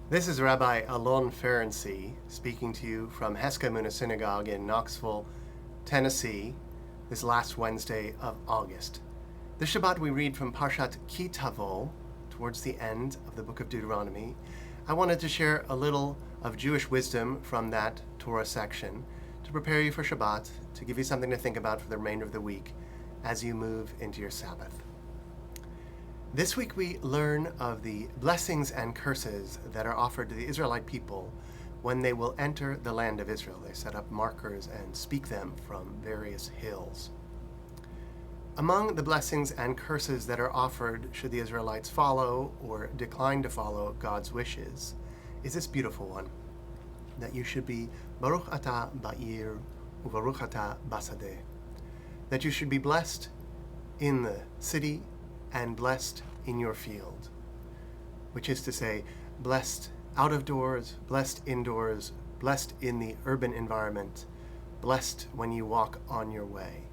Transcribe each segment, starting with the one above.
This is Rabbi Alon Ferenczi speaking to you from Heskemuna Synagogue in Knoxville, Tennessee, this last Wednesday of August. This Shabbat we read from Parashat Ki Tavo, towards the end of the book of Deuteronomy. I wanted to share a little of Jewish wisdom from that Torah section to prepare you for Shabbat, to give you something to think about for the remainder of the week as you move into your Sabbath. This week we learn of the blessings and curses that are offered to the Israelite people when they will enter the land of Israel. They set up markers and speak them from various hills. Among the blessings and curses that are offered should the Israelites follow or decline to follow God's wishes is this beautiful one, that you should be Baruch Ata Ba'ir U'Baruch Ata Basadeh, that you should be blessed in the city and blessed in your field, which is to say, blessed out of doors, blessed indoors, blessed in the urban environment, blessed when you walk on your way.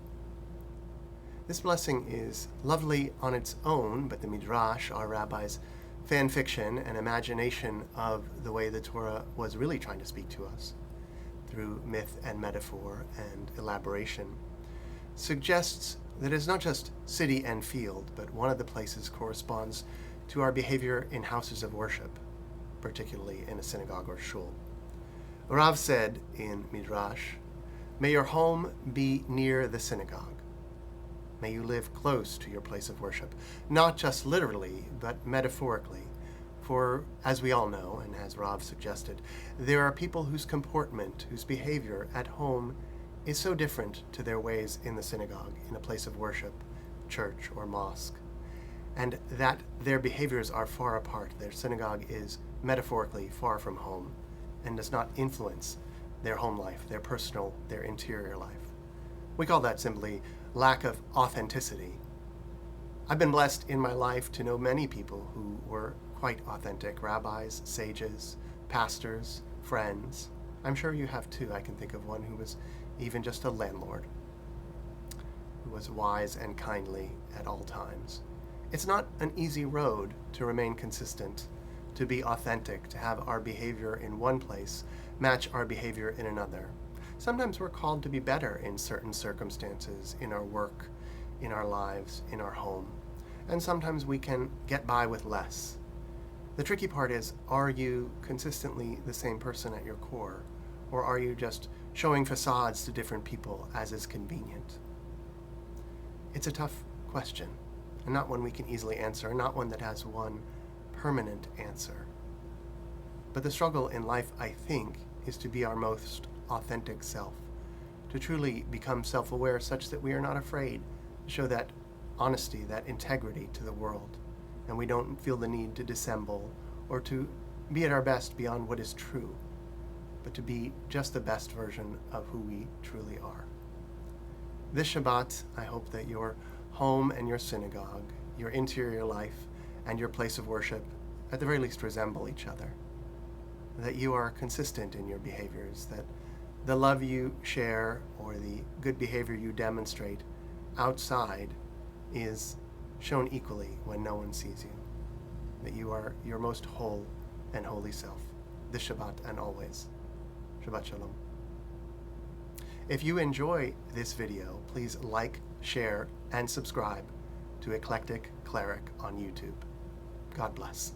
This blessing is lovely on its own, but the Midrash, our rabbis' fan fiction and imagination of the way the Torah was really trying to speak to us through myth and metaphor and elaboration, suggests that it's not just city and field, but one of the places corresponds to our behavior in houses of worship, particularly in a synagogue or shul. Rav said in Midrash, "May your home be near the synagogue. May you live close to your place of worship, not just literally, but metaphorically. For, as we all know, and as Rav suggested, there are people whose comportment, whose behavior at home is so different to their ways in the synagogue, in a place of worship, church, or mosque, and that their behaviors are far apart. Their synagogue is metaphorically far from home and does not influence their home life, their personal, their interior life. We call that simply lack of authenticity. I've been blessed in my life to know many people who were quite authentic, rabbis, sages, pastors, friends. I'm sure you have too. I can think of one who was even just a landlord, who was wise and kindly at all times. It's not an easy road to remain consistent, to be authentic, to have our behavior in one place match our behavior in another. Sometimes we're called to be better in certain circumstances, in our work, in our lives, in our home, and sometimes we can get by with less. The tricky part is, are you consistently the same person at your core, or are you just showing facades to different people as is convenient? It's a tough question, and not one we can easily answer, not one that has one permanent answer. But the struggle in life, I think, is to be our most authentic self, to truly become self-aware such that we are not afraid to show that honesty, that integrity to the world, and we don't feel the need to dissemble or to be at our best beyond what is true, but to be just the best version of who we truly are. This Shabbat, I hope that your home and your synagogue, your interior life and your place of worship, at the very least resemble each other, that you are consistent in your behaviors, that the love you share or the good behavior you demonstrate outside is shown equally when no one sees you, that you are your most whole and holy self, this Shabbat and always. Shabbat Shalom. If you enjoy this video, please like, share, and subscribe to Eclectic Cleric on YouTube. God bless.